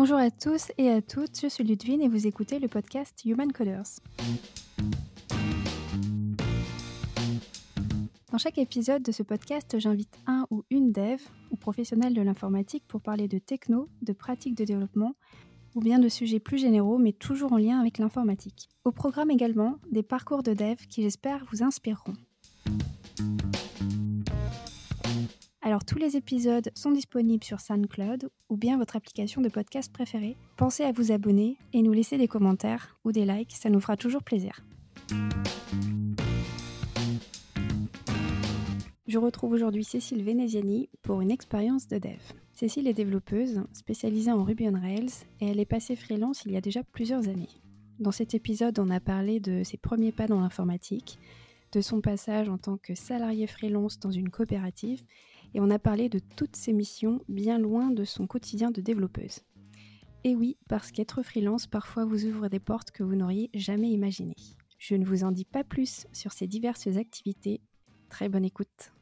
Bonjour à tous et à toutes, je suis Ludwine et vous écoutez le podcast Human Coders. Dans chaque épisode de ce podcast, j'invite un ou une dev ou professionnel de l'informatique pour parler de techno, de pratiques de développement ou bien de sujets plus généraux mais toujours en lien avec l'informatique. Au programme également, des parcours de dev qui j'espère vous inspireront. Alors tous les épisodes sont disponibles sur SoundCloud ou bien votre application de podcast préférée. Pensez à vous abonner et nous laisser des commentaires ou des likes, ça nous fera toujours plaisir. Je retrouve aujourd'hui Cécile Veneziani pour une expérience de dev. Cécile est développeuse, spécialisée en Ruby on Rails et elle est passée freelance il y a déjà plusieurs années. Dans cet épisode, on a parlé de ses premiers pas dans l'informatique, de son passage en tant que salariée freelance dans une coopérative et on a parlé de toutes ses missions bien loin de son quotidien de développeuse. Et oui, parce qu'être freelance parfois vous ouvre des portes que vous n'auriez jamais imaginées. Je ne vous en dis pas plus sur ces diverses activités. Très bonne écoute.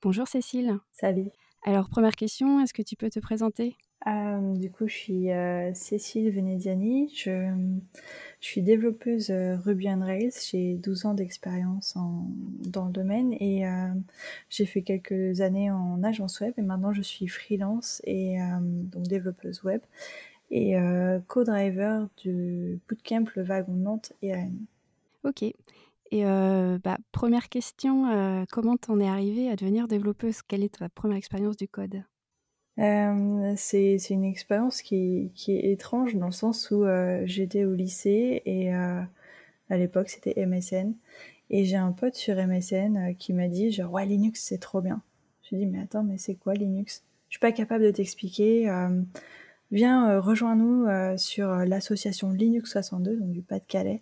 Bonjour Cécile. Salut. Alors première question, est-ce que tu peux te présenter ? Du coup, je suis Cécile Veneziani, je suis développeuse Ruby on Rails, j'ai 12 ans d'expérience dans le domaine et j'ai fait quelques années en agence web et maintenant je suis freelance et donc développeuse web et co-driver du bootcamp Le Wagon Nantes et Rennes. Ok. Et première question, comment t'en es arrivée à devenir développeuse ? Quelle est ta première expérience du code ? C'est une expérience qui est étrange dans le sens où j'étais au lycée et à l'époque c'était MSN et j'ai un pote sur MSN qui m'a dit genre ouais Linux c'est trop bien. Je lui ai dit mais attends mais c'est quoi Linux ? Je suis pas capable de t'expliquer. Viens rejoins-nous sur l'association Linux 62 donc du Pas-de-Calais.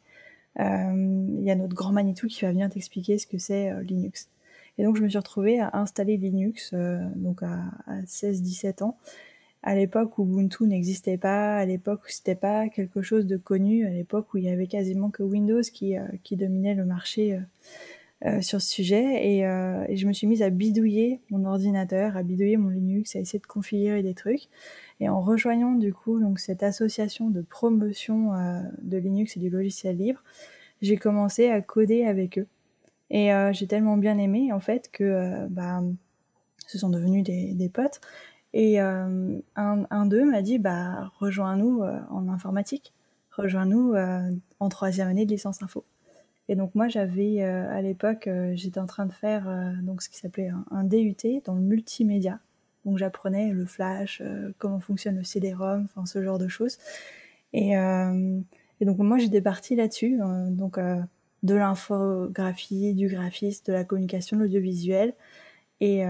Il y a notre grand Manitou qui va venir t'expliquer ce que c'est Linux. Et donc je me suis retrouvée à installer Linux donc à 16-17 ans, à l'époque où Ubuntu n'existait pas, à l'époque où c'était pas quelque chose de connu, à l'époque où il y avait quasiment que Windows qui dominait le marché sur ce sujet. Et je me suis mise à bidouiller mon ordinateur, à bidouiller mon Linux, à essayer de configurer des trucs. Et en rejoignant du coup donc cette association de promotion de Linux et du logiciel libre, j'ai commencé à coder avec eux. Et j'ai tellement bien aimé en fait que ce sont devenus des potes. Et un d'eux m'a dit rejoins-nous en informatique, rejoins-nous en 3e année de licence info. Et donc moi j'avais à l'époque j'étais en train de faire donc ce qui s'appelait un DUT dans le multimédia. Donc j'apprenais le flash, comment fonctionne le CD-ROM, enfin ce genre de choses. Et donc moi j'étais partie là-dessus, de l'infographie, du graphisme, de la communication, de l'audiovisuel. Et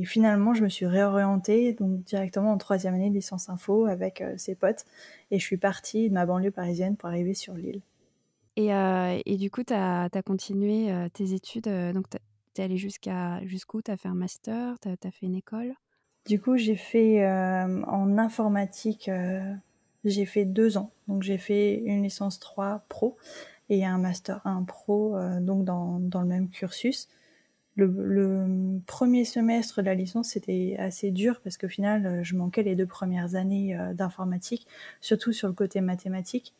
finalement, je me suis réorientée donc directement en 3e année de licence info avec ses potes. Et je suis partie de ma banlieue parisienne pour arriver sur Lille. Et du coup, tu as continué tes études, donc tu es allée jusqu'où ? Tu as fait un master, tu as fait une école ? Du coup, j'ai fait en informatique, j'ai fait 2 ans. Donc j'ai fait une licence 3 pro et un master 1 pro donc dans le même cursus. Le premier semestre de la licence, c'était assez dur parce qu'au final, je manquais les 2 premières années d'informatique, surtout sur le côté mathématique.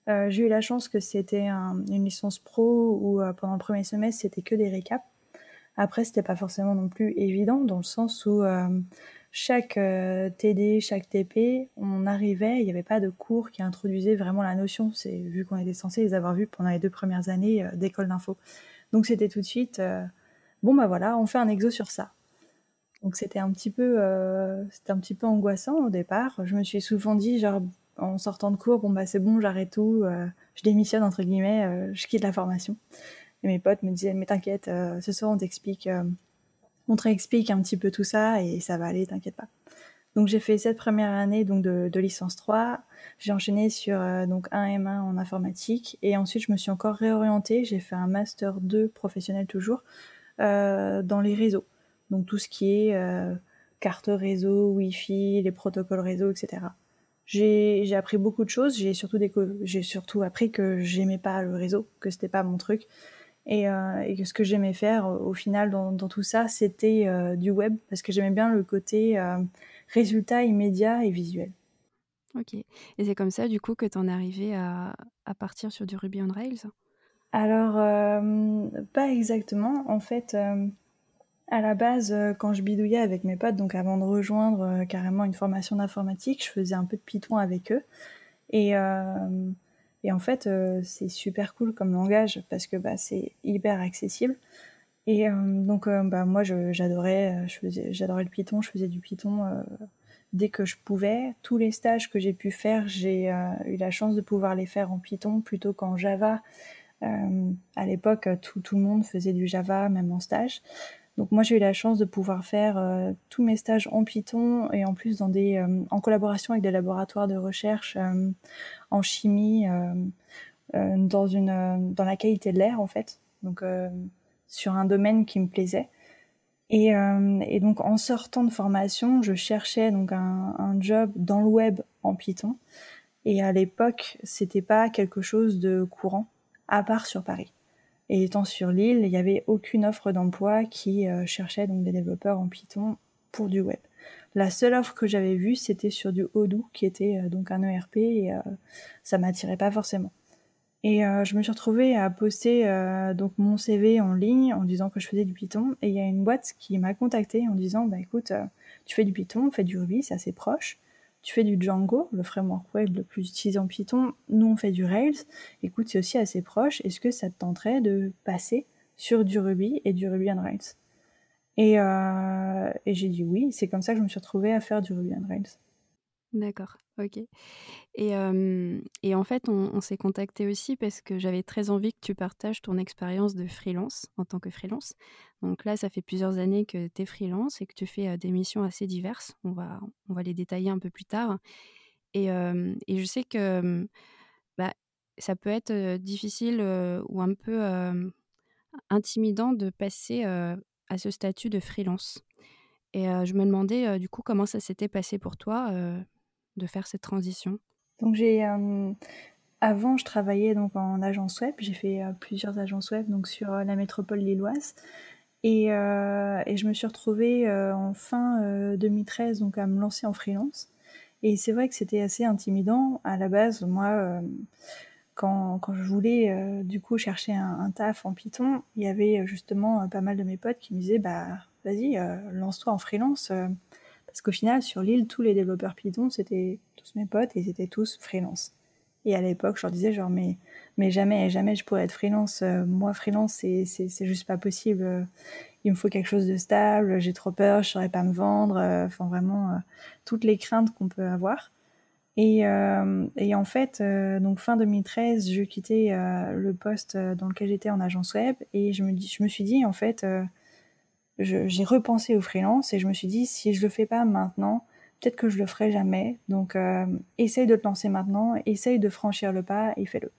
J'ai eu la chance que c'était une licence pro où pendant le premier semestre, c'était que des récaps. Après, c'était pas forcément non plus évident dans le sens où chaque TD, chaque TP, on arrivait, il n'y avait pas de cours qui introduisait vraiment la notion. Vu qu'on était censé les avoir vus pendant les 2 premières années d'école d'info. Donc c'était tout de suite, on fait un exo sur ça. Donc c'était un petit peu angoissant au départ. Je me suis souvent dit, genre, en sortant de cours, c'est bon, j'arrête tout, je démissionne entre guillemets, je quitte la formation. Et mes potes me disaient, mais t'inquiète, ce soir on te réexplique un petit peu tout ça et ça va aller, t'inquiète pas. Donc j'ai fait cette première année donc de licence 3, j'ai enchaîné sur donc un M1 en informatique et ensuite je me suis encore réorientée, j'ai fait un master 2 professionnel toujours dans les réseaux. Donc tout ce qui est carte réseau, Wi-Fi, les protocoles réseau, etc. J'ai appris beaucoup de choses, j'ai surtout appris que j'aimais pas le réseau, que c'était pas mon truc. Et que ce que j'aimais faire au final dans tout ça, c'était du web, parce que j'aimais bien le côté résultat immédiat et visuel. OK. Et c'est comme ça, du coup, que tu en es arrivée à partir sur du Ruby on Rails? Alors, pas exactement. En fait, à la base, quand je bidouillais avec mes potes, donc avant de rejoindre carrément une formation d'informatique, je faisais un peu de Python avec eux. Et, euh, et en fait, c'est super cool comme langage parce que bah, c'est hyper accessible. Et donc, bah, moi, j'adorais, j'adorais le Python. Je faisais du Python dès que je pouvais. Tous les stages que j'ai pu faire, j'ai eu la chance de pouvoir les faire en Python plutôt qu'en Java. À l'époque, tout le monde faisait du Java, même en stage. Donc moi, j'ai eu la chance de pouvoir faire tous mes stages en Python et en plus en collaboration avec des laboratoires de recherche en chimie dans la qualité de l'air en fait. Donc sur un domaine qui me plaisait. Et donc en sortant de formation, je cherchais donc un job dans le web en Python. Et à l'époque, c'était pas quelque chose de courant, à part sur Paris. Et étant sur l'île, il n'y avait aucune offre d'emploi qui cherchait donc des développeurs en Python pour du web. La seule offre que j'avais vue, c'était sur du Odoo, qui était donc un ERP, et ça m'attirait pas forcément. Et je me suis retrouvée à poster donc mon CV en ligne en disant que je faisais du Python. Et il y a une boîte qui m'a contactée en disant bah écoute, tu fais du Python, fais du Ruby, c'est assez proche. Tu fais du Django, le framework web le plus utilisé en Python. Nous on fait du Rails. Écoute, c'est aussi assez proche. Est-ce que ça te tenterait de passer sur du Ruby et du Ruby on Rails? Et j'ai dit oui. C'est comme ça que je me suis retrouvée à faire du Ruby on Rails. D'accord, OK. Et en fait, on s'est contacté aussi parce que j'avais très envie que tu partages ton expérience de freelance, en tant que freelance. Donc là, ça fait plusieurs années que tu es freelance et que tu fais des missions assez diverses. On va les détailler un peu plus tard. Et je sais que bah, ça peut être difficile ou un peu intimidant de passer à ce statut de freelance. Et je me demandais du coup comment ça s'était passé pour toi de faire cette transition. Donc avant, je travaillais donc en agence web. J'ai fait plusieurs agences web donc sur la métropole lilloise. Et je me suis retrouvée en fin 2013 donc à me lancer en freelance. Et c'est vrai que c'était assez intimidant. À la base, moi, quand je voulais du coup chercher un taf en Python, il y avait justement pas mal de mes potes qui me disaient bah vas-y, lance-toi en freelance. Parce qu'au final, sur l'île, tous les développeurs Python, c'était tous mes potes et ils étaient tous freelance. Et à l'époque, je leur disais genre mais jamais, jamais je pourrais être freelance. Moi, freelance, c'est juste pas possible. Il me faut quelque chose de stable. J'ai trop peur, je saurais pas me vendre. Enfin, vraiment, toutes les craintes qu'on peut avoir. Et en fait, donc fin 2013, je quittais le poste dans lequel j'étais en agence web et je me suis dit en fait, j'ai repensé au freelance et je me suis dit si je le fais pas maintenant, peut-être que je le ferai jamais. Donc essaye de te lancer maintenant, essaye de franchir le pas et fais-le.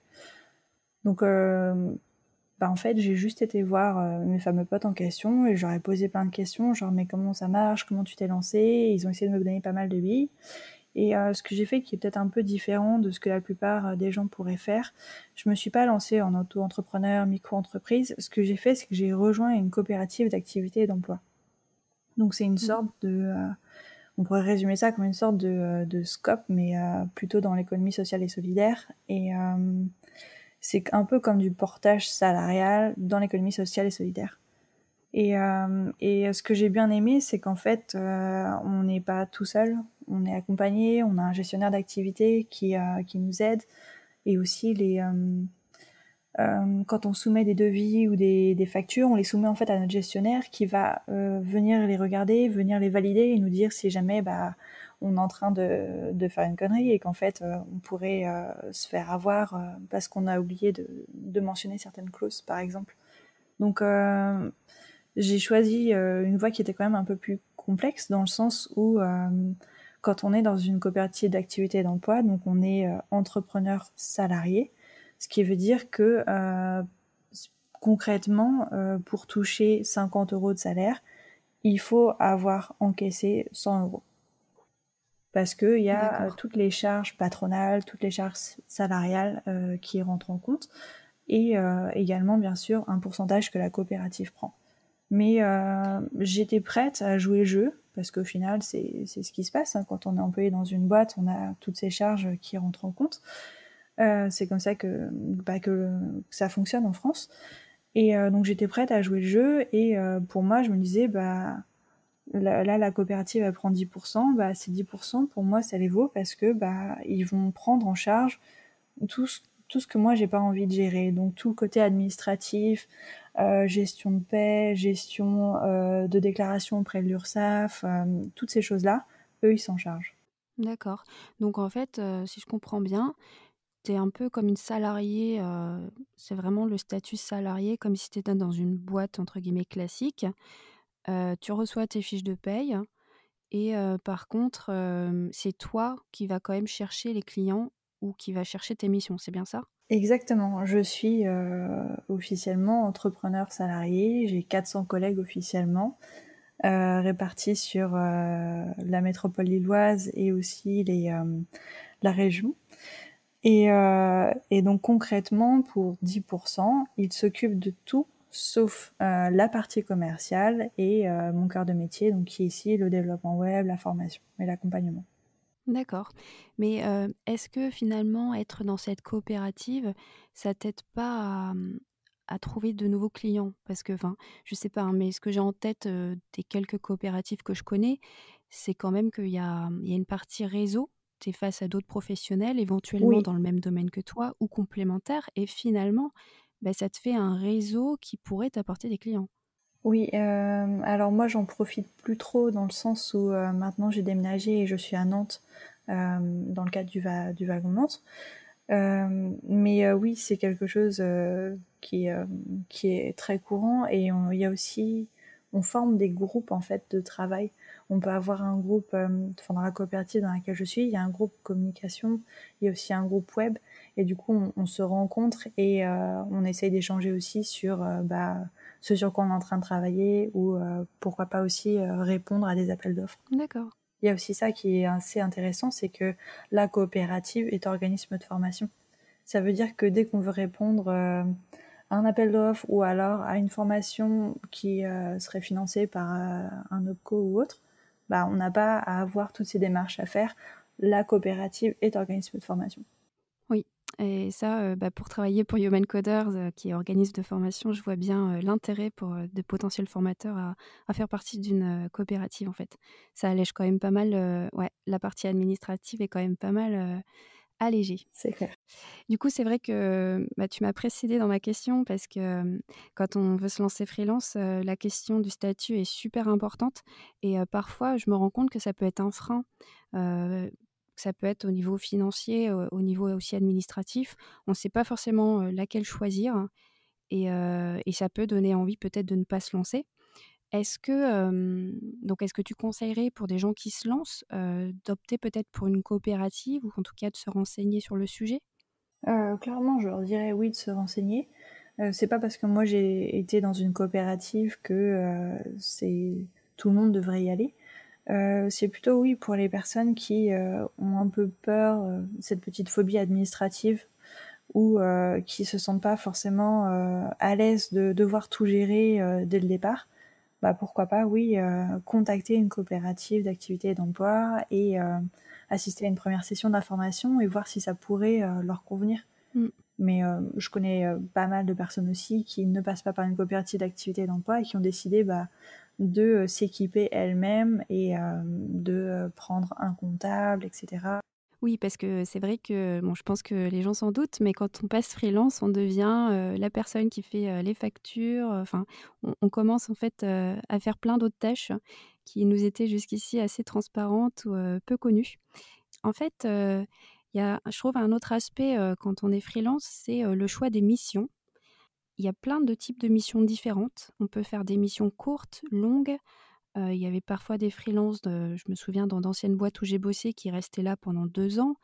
Donc bah en fait, j'ai juste été voir mes fameux potes en question et j'aurais posé plein de questions, genre mais comment ça marche, comment tu t'es lancé. Ils ont essayé de me donner pas mal de billes. Et ce que j'ai fait qui est peut-être un peu différent de ce que la plupart des gens pourraient faire, je me suis pas lancée en auto-entrepreneur, micro-entreprise. Ce que j'ai fait, c'est que j'ai rejoint une coopérative d'activité et d'emploi. Donc c'est une Mhm. sorte on pourrait résumer ça comme une sorte de scope, mais plutôt dans l'économie sociale et solidaire. Et c'est un peu comme du portage salarial dans l'économie sociale et solidaire. Et ce que j'ai bien aimé, c'est qu'en fait, on n'est pas tout seul, on est accompagné, on a un gestionnaire d'activité qui nous aide, et aussi quand on soumet des devis ou des factures, on les soumet en fait à notre gestionnaire qui va venir les regarder, venir les valider et nous dire si jamais bah, on est en train de faire une connerie et qu'en fait on pourrait se faire avoir parce qu'on a oublié de mentionner certaines clauses, par exemple. Donc j'ai choisi une voie qui était quand même un peu plus complexe dans le sens où quand on est dans une coopérative d'activité et d'emploi, donc on est entrepreneur salarié, ce qui veut dire que concrètement, pour toucher 50 euros de salaire, il faut avoir encaissé 100 euros. Parce qu'il y a D'accord. toutes les charges patronales, toutes les charges salariales qui rentrent en compte, et également, bien sûr, un pourcentage que la coopérative prend. Mais j'étais prête à jouer le jeu parce qu'au final, c'est ce qui se passe, hein. Quand on est employé dans une boîte, on a toutes ces charges qui rentrent en compte. C'est comme ça que ça fonctionne en France. Et donc j'étais prête à jouer le jeu, et pour moi, je me disais, là, la coopérative, elle prend 10%, ces 10%, pour moi, ça les vaut, parce que ils vont prendre en charge tout ce que moi, j'ai pas envie de gérer. Donc tout le côté administratif, gestion de paie, gestion de déclaration auprès de l'URSSAF, toutes ces choses-là, eux, ils s'en chargent. D'accord. Donc en fait, si je comprends bien, tu es un peu comme une salariée, c'est vraiment le statut salarié comme si tu étais dans une boîte entre guillemets «classique». Tu reçois tes fiches de paye et par contre, c'est toi qui vas quand même chercher les clients ou qui va chercher tes missions, c'est bien ça? Exactement, je suis officiellement entrepreneur salarié, j'ai 400 collègues officiellement, répartis sur la métropole lilloise et aussi la région. Et donc concrètement, pour 10%, ils s'occupent de tout sauf la partie commerciale et mon cœur de métier, donc qui est ici le développement web, la formation et l'accompagnement. D'accord. Mais, est-ce que finalement être dans cette coopérative, ça t'aide pas à trouver de nouveaux clients? Parce que enfin, je sais pas, hein, mais ce que j'ai en tête, des quelques coopératives que je connais, c'est quand même qu'il y a une partie réseau. Tu es face à d'autres professionnels éventuellement Oui, dans le même domaine que toi ou complémentaires et finalement, ça te fait un réseau qui pourrait t'apporter des clients. oui, alors moi j'en profite plus trop dans le sens où maintenant j'ai déménagé et je suis à Nantes, dans le cadre du wagon Nantes. Mais oui, c'est quelque chose qui est très courant, et il y a aussi, on forme des groupes en fait de travail. On peut avoir un groupe, enfin, dans la coopérative dans laquelle je suis, il y a un groupe communication, il y a aussi un groupe web, et du coup on se rencontre, et on essaye d'échanger aussi sur ce sur quoi on est en train de travailler, ou pourquoi pas aussi répondre à des appels d'offres. D'accord. Il y a aussi ça qui est assez intéressant, c'est que la coopérative est organisme de formation. Ça veut dire que dès qu'on veut répondre à un appel d'offres, ou alors à une formation qui serait financée par un OPCO ou autre, on n'a pas à avoir toutes ces démarches à faire. La coopérative est organisme de formation. Oui et ça, pour travailler pour Human Coders, qui est organisme de formation, je vois bien, l'intérêt pour, de potentiels formateurs à faire partie d'une, coopérative, en fait. Ça allège quand même pas mal, ouais, la partie administrative est quand même pas mal, allégée. C'est clair. Du coup, c'est vrai que, tu m'as précédée dans ma question parce que, quand on veut se lancer freelance, la question du statut est super importante et parfois je me rends compte que ça peut être un frein, que ça peut être au niveau financier, au niveau aussi administratif. On ne sait pas forcément, laquelle choisir et ça peut donner envie peut-être de ne pas se lancer. Est-ce que tu conseillerais pour des gens qui se lancent, d'opter peut-être pour une coopérative ou en tout cas de se renseigner sur le sujet? Clairement, je leur dirais oui de se renseigner. C'est pas parce que moi j'ai été dans une coopérative que tout le monde devrait y aller. C'est plutôt oui pour les personnes qui ont un peu peur, cette petite phobie administrative, ou qui se sentent pas forcément à l'aise de devoir tout gérer dès le départ. Pourquoi pas, oui, contacter une coopérative d'activité et d'emploi, et assister à une première session d'information et voir si ça pourrait leur convenir. Mmh. Mais je connais pas mal de personnes aussi qui ne passent pas par une coopérative d'activité et d'emploi, et qui ont décidé de s'équiper elles-mêmes, et de prendre un comptable, etc. Oui, parce que c'est vrai que, bon, je pense que les gens s'en doutent, mais quand on passe freelance, on devient, la personne qui fait, les factures, enfin, on commence en fait, à faire plein d'autres tâches qui nous étaient jusqu'ici assez transparentes ou, peu connues. En fait, il y a, je trouve, un autre aspect, quand on est freelance, c'est, le choix des missions. Il y a plein de types de missions différentes. On peut faire des missions courtes, longues. Il y avait parfois des freelances je me souviens dans d'anciennes boîtes où j'ai bossé qui restaient là pendant 2 ans.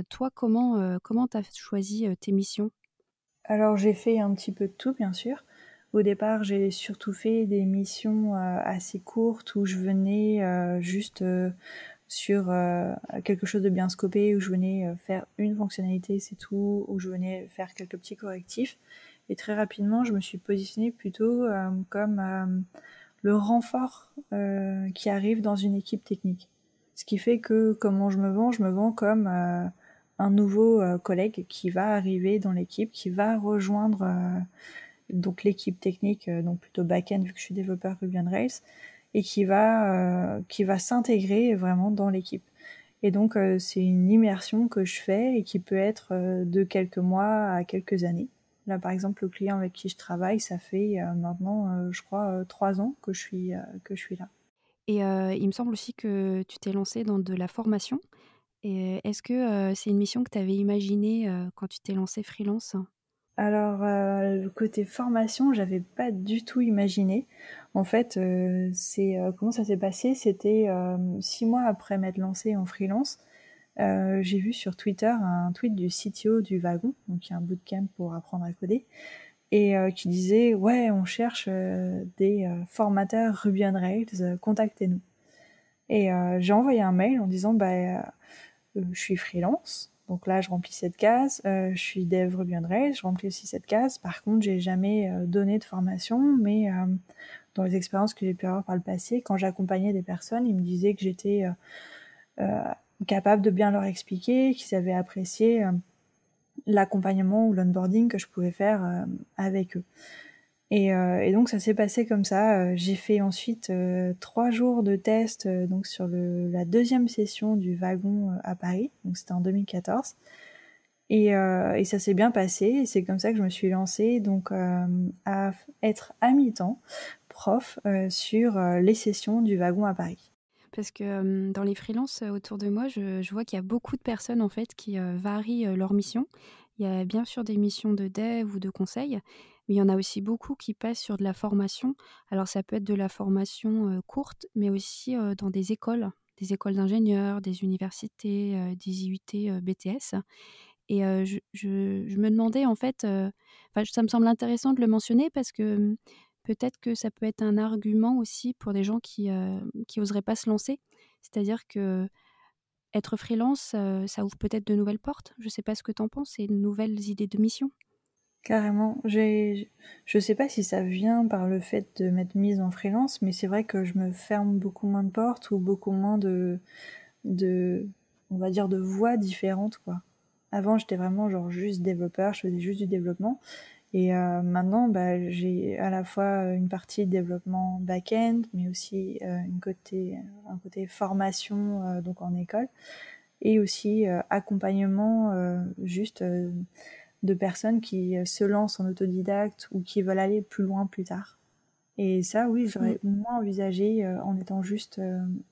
Toi, comment tu as choisi, tes missions? Alors j'ai fait un petit peu de tout, bien sûr. Au départ, j'ai surtout fait des missions assez courtes, où je venais juste sur quelque chose de bien scopé, où je venais faire une fonctionnalité, c'est tout, où je venais faire quelques petits correctifs. Et très rapidement, je me suis positionnée plutôt comme le renfort qui arrive dans une équipe technique. Ce qui fait que comment je me vends comme un nouveau collègue qui va arriver dans l'équipe, qui va rejoindre donc l'équipe technique, donc plutôt back-end vu que je suis développeur Ruby on Rails, et qui va s'intégrer vraiment dans l'équipe. Et donc c'est une immersion que je fais et qui peut être de quelques mois à quelques années. Là par exemple le client avec qui je travaille, ça fait maintenant je crois 3 ans que je suis là. Et il me semble aussi que tu t'es lancée dans de la formation. Et est-ce que c'est une mission que tu avais imaginée quand tu t'es lancée freelance? Alors, le côté formation, j'avais pas du tout imaginé. En fait, comment ça s'est passé? C'était 6 mois après m'être lancée en freelance. J'ai vu sur Twitter un tweet du CTO du Wagon, donc il y a un bootcamp pour apprendre à coder, et qui disait ouais, on cherche des formateurs Ruby on Rails, contactez-nous. Et j'ai envoyé un mail en disant je suis freelance, donc là je remplis cette case, je suis dev Ruby on Rails, je remplis aussi cette case. Par contre, j'ai jamais donné de formation, mais dans les expériences que j'ai pu avoir par le passé, quand j'accompagnais des personnes, ils me disaient que j'étais capable de bien leur expliquer, qu'ils avaient apprécié l'accompagnement ou l'onboarding que je pouvais faire avec eux. Et donc ça s'est passé comme ça. J'ai fait ensuite 3 jours de test donc sur la deuxième session du Wagon à Paris, donc c'était en 2014. Et ça s'est bien passé, et c'est comme ça que je me suis lancée donc à être à mi-temps prof sur les sessions du Wagon à Paris. Parce que dans les freelances autour de moi, je vois qu'il y a beaucoup de personnes en fait qui varient leurs missions. Il y a bien sûr des missions de dev ou de conseil, mais il y en a aussi beaucoup qui passent sur de la formation. Alors ça peut être de la formation courte, mais aussi dans des écoles d'ingénieurs, des universités, des IUT, BTS. Et je me demandais en fait, enfin ça me semble intéressant de le mentionner parce que peut-être que ça peut être un argument aussi pour des gens qui oseraient pas se lancer. C'est-à-dire qu'être freelance, ça ouvre peut-être de nouvelles portes. Je sais pas ce que tu en penses et de nouvelles idées de mission. Carrément. Je sais pas si ça vient par le fait de m'être mise en freelance, mais c'est vrai que je me ferme beaucoup moins de portes ou beaucoup moins de on va dire de voies différentes, quoi. Avant, j'étais vraiment genre juste développeur, je faisais juste du développement. Et maintenant, j'ai à la fois une partie développement back-end, mais aussi un côté formation donc en école, et aussi accompagnement juste de personnes qui se lancent en autodidacte ou qui veulent aller plus loin plus tard. Et ça, oui, Mmh. j'aurais moins envisagé en étant juste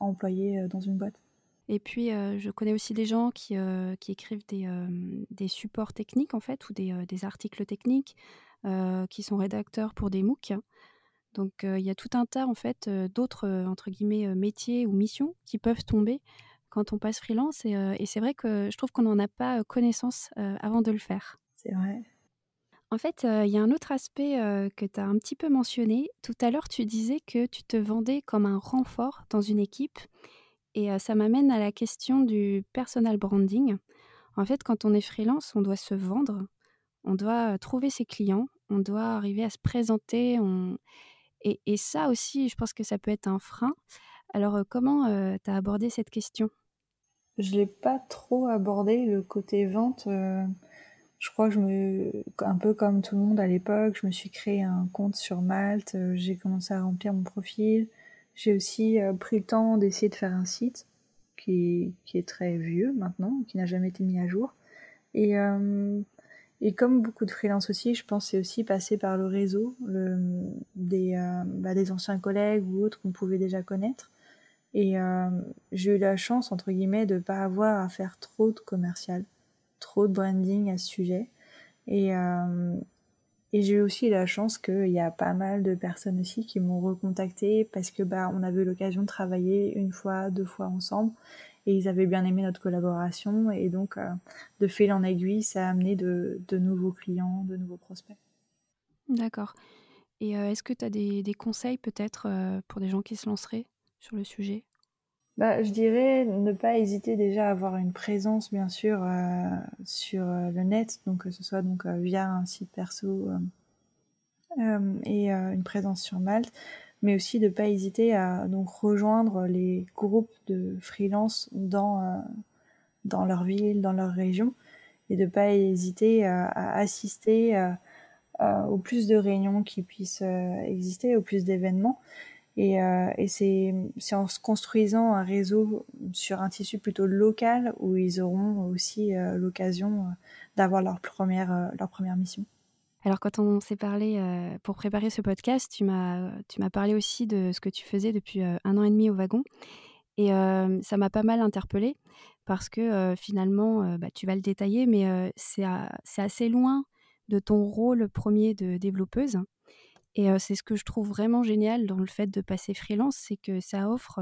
employée dans une boîte. Et puis, je connais aussi des gens qui écrivent des supports techniques en fait ou des articles techniques, qui sont rédacteurs pour des MOOC. Donc, il y a tout un tas en fait, d'autres, entre guillemets, «métiers» ou missions qui peuvent tomber quand on passe freelance et c'est vrai que je trouve qu'on n'en a pas, connaissance, avant de le faire. C'est vrai. En fait, il y a un autre aspect, que tu as un petit peu mentionné. Tout à l'heure, tu disais que tu te vendais comme un renfort dans une équipe et ça m'amène à la question du personal branding. En fait, quand on est freelance, on doit se vendre, on doit, trouver ses clients, on doit arriver à se présenter, et ça aussi, je pense que ça peut être un frein. Alors, comment, tu as abordé cette question? Je l'ai pas trop abordé, le côté vente. Je crois que un peu comme tout le monde à l'époque, je me suis créé un compte sur Malte, j'ai commencé à remplir mon profil. J'ai aussi pris le temps d'essayer de faire un site qui est très vieux maintenant, qui n'a jamais été mis à jour. Et, euh, et comme beaucoup de freelance aussi, je pense que c'est aussi passé par le réseau, des anciens collègues ou autres qu'on pouvait déjà connaître. Et j'ai eu la chance, entre guillemets, de pas avoir à faire trop de commercial, trop de branding à ce sujet. Et, euh, et j'ai eu aussi la chance qu'il y a pas mal de personnes aussi qui m'ont recontacté parce que on avait eu l'occasion de travailler une fois, 2 fois ensemble, et ils avaient bien aimé notre collaboration, et donc de fil en aiguille, ça a amené de nouveaux clients, de nouveaux prospects. D'accord, et est-ce que tu as des conseils peut-être, pour des gens qui se lanceraient sur le sujet? Je dirais ne pas hésiter déjà à avoir une présence, bien sûr, sur le net, donc que ce soit via un site perso et une présence sur Malte, mais aussi de pas hésiter à donc rejoindre les groupes de freelance dans leur ville, dans leur région, et de pas hésiter à assister au plus de réunions qui puissent exister, au plus d'événements. Et c'est en se construisant un réseau sur un tissu plutôt local où ils auront aussi l'occasion d'avoir leur première mission. Alors quand on s'est parlé pour préparer ce podcast, tu m'as parlé aussi de ce que tu faisais depuis 1 an et demi au wagon. Et ça m'a pas mal interpellée parce que finalement, tu vas le détailler, mais c'est assez loin de ton rôle premier de développeuse. Et c'est ce que je trouve vraiment génial dans le fait de passer freelance, c'est que ça offre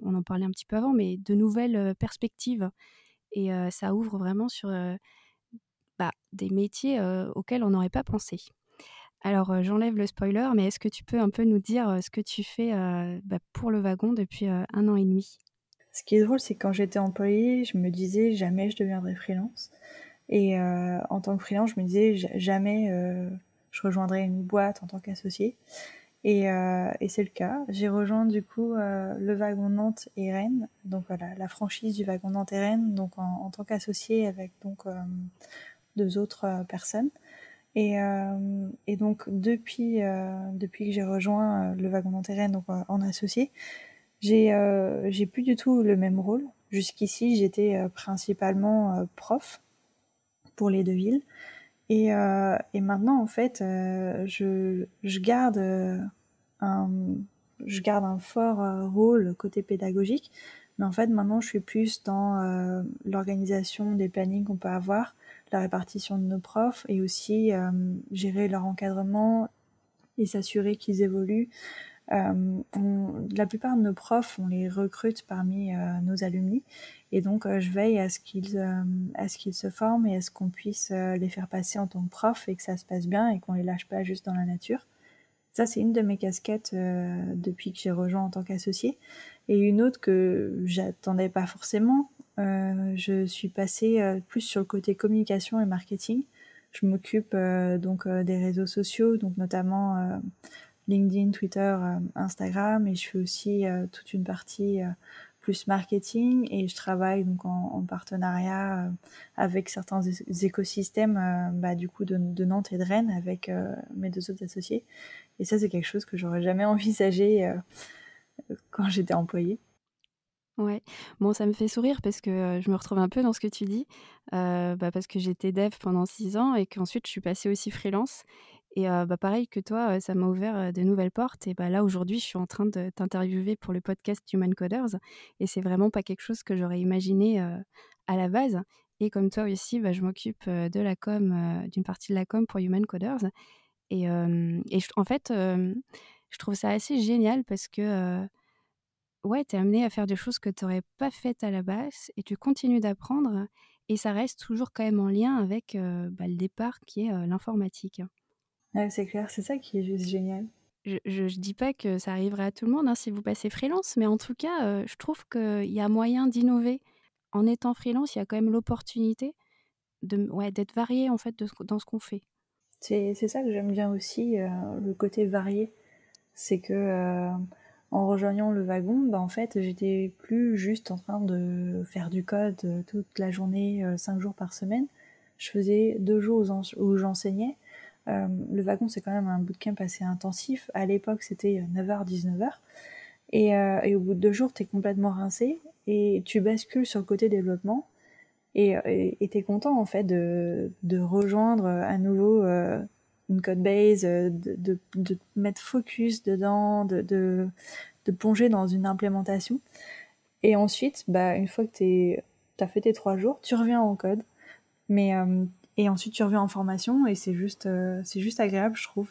on en parlait un petit peu avant, mais de nouvelles perspectives. Et ça ouvre vraiment sur des métiers auxquels on n'aurait pas pensé. Alors j'enlève le spoiler, mais est-ce que tu peux un peu nous dire ce que tu fais pour le wagon depuis 1 an et demi? Ce qui est drôle, c'est que quand j'étais employée, je me disais jamais je deviendrai freelance. Et en tant que freelance, je me disais jamais je rejoindrai une boîte en tant qu'associée. Et c'est le cas. J'ai rejoint du coup le wagon Nantes et Rennes, donc voilà, la franchise du wagon Nantes et Rennes, donc en tant qu'associée avec donc 2 autres personnes. Et donc depuis que j'ai rejoint le wagon Nantes et Rennes, donc en associé, j'ai plus du tout le même rôle. Jusqu'ici, j'étais principalement prof pour les 2 villes. Et maintenant, en fait, je garde un, je garde un fort rôle côté pédagogique, mais en fait, maintenant, je suis plus dans l'organisation des plannings qu'on peut avoir, la répartition de nos profs, et aussi gérer leur encadrement et s'assurer qu'ils évoluent. La plupart de nos profs, on les recrute parmi nos alumni, et donc je veille à ce qu'ils se forment et à ce qu'on puisse les faire passer en tant que prof et que ça se passe bien et qu'on les lâche pas juste dans la nature. Ça, c'est une de mes casquettes depuis que j'ai rejoint en tant qu'associée. Et une autre que j'attendais pas forcément, je suis passée plus sur le côté communication et marketing. Je m'occupe donc des réseaux sociaux, donc notamment LinkedIn, Twitter, Instagram, et je fais aussi toute une partie plus marketing, et je travaille donc en partenariat avec certains écosystèmes du coup de Nantes et de Rennes avec mes 2 autres associés. Et ça, c'est quelque chose que j'aurais jamais envisagé quand j'étais employée. Ouais. Bon, ça me fait sourire parce que, je me retrouve un peu dans ce que tu dis, parce que j'étais dev pendant 6 ans et qu'ensuite je suis passée aussi freelance. Et pareil que toi, ça m'a ouvert, de nouvelles portes. Et là, aujourd'hui, je suis en train de t'interviewer pour le podcast Human Coders, et c'est vraiment pas quelque chose que j'aurais imaginé, à la base. Et comme toi aussi, je m'occupe, de la com, d'une partie de la com pour Human Coders. Et en fait, je trouve ça assez génial parce que, ouais, tu es amené à faire des choses que tu aurais pas faites à la base et tu continues d'apprendre, et ça reste toujours quand même en lien avec, le départ qui est, l'informatique. Ouais, c'est clair, c'est ça qui est juste génial. Je dis pas que ça arriverait à tout le monde, hein, si vous passez freelance, mais en tout cas, je trouve qu'il y a moyen d'innover. En étant freelance, il y a quand même l'opportunité d'être varié en fait dans ce qu'on fait. C'est ça que j'aime bien aussi, le côté varié. C'est que en rejoignant le wagon, en fait, j'étais plus juste en train de faire du code toute la journée, 5 jours par semaine. Je faisais 2 jours où j'enseignais. Le wagon, c'est quand même un bootcamp assez intensif. À l'époque, c'était 9h, 19h. Et au bout de 2 jours, t'es complètement rincé et tu bascules sur le côté développement. Et t'es content en fait de rejoindre à nouveau une code base, de te mettre focus dedans, de plonger dans une implémentation. Et ensuite, une fois que t'as fait tes 3 jours, tu reviens en code. Mais et ensuite tu reviens en formation, et c'est juste agréable, je trouve,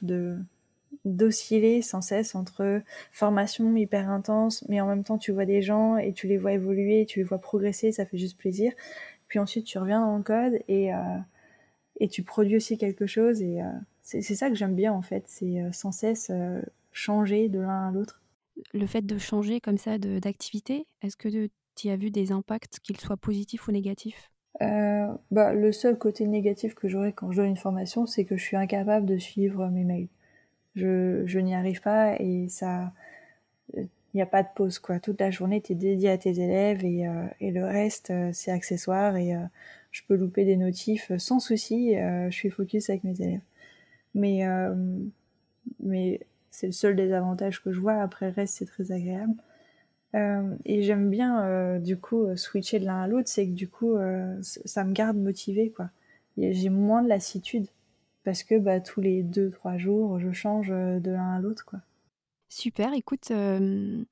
d'osciller sans cesse entre formation hyper intense, mais en même temps tu vois des gens et tu les vois évoluer, tu les vois progresser, ça fait juste plaisir. Puis ensuite tu reviens dans le code et tu produis aussi quelque chose, et c'est ça que j'aime bien en fait, c'est sans cesse changer de l'un à l'autre. Le fait de changer comme ça d'activité, est-ce que tu as vu des impacts, qu'ils soient positifs ou négatifs? Le seul côté négatif que j'aurais quand je donne une formation, c'est que je suis incapable de suivre mes mails. Je n'y arrive pas, et y a pas de pause, quoi. Toute la journée, t'es dédié à tes élèves et le reste, c'est accessoire et je peux louper des notifs sans souci. Je suis focus avec mes élèves. Mais c'est le seul des avantages que je vois. Après, le reste, c'est très agréable. Et j'aime bien, du coup, switcher de l'un à l'autre. C'est que, du coup, ça me garde motivée, quoi. Et j'ai moins de lassitude parce que tous les 2-3 jours, je change de l'un à l'autre, quoi. Super, écoute, je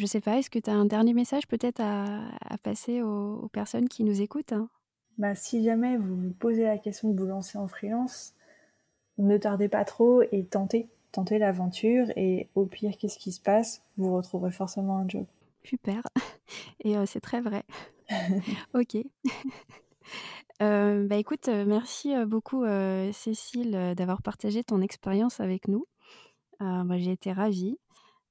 sais pas, est-ce que tu as un dernier message peut-être à passer aux personnes qui nous écoutent, hein? Si jamais vous vous posez la question de vous lancer en freelance, ne tardez pas trop et tentez l'aventure et au pire, qu'est-ce qui se passe? Vous retrouverez forcément un job. Super et c'est très vrai. OK. Écoute, merci, beaucoup, Cécile, d'avoir partagé ton expérience avec nous. J'ai été ravie.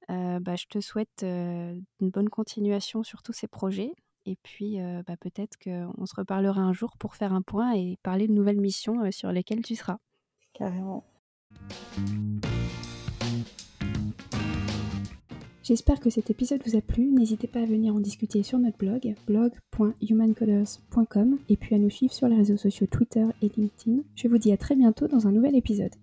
Je te souhaite, une bonne continuation sur tous ces projets et puis, peut-être qu'on se reparlera un jour pour faire un point et parler de nouvelles missions, sur lesquelles tu seras. Carrément. J'espère que cet épisode vous a plu. N'hésitez pas à venir en discuter sur notre blog.humancoders.com et puis à nous suivre sur les réseaux sociaux Twitter et LinkedIn. Je vous dis à très bientôt dans un nouvel épisode.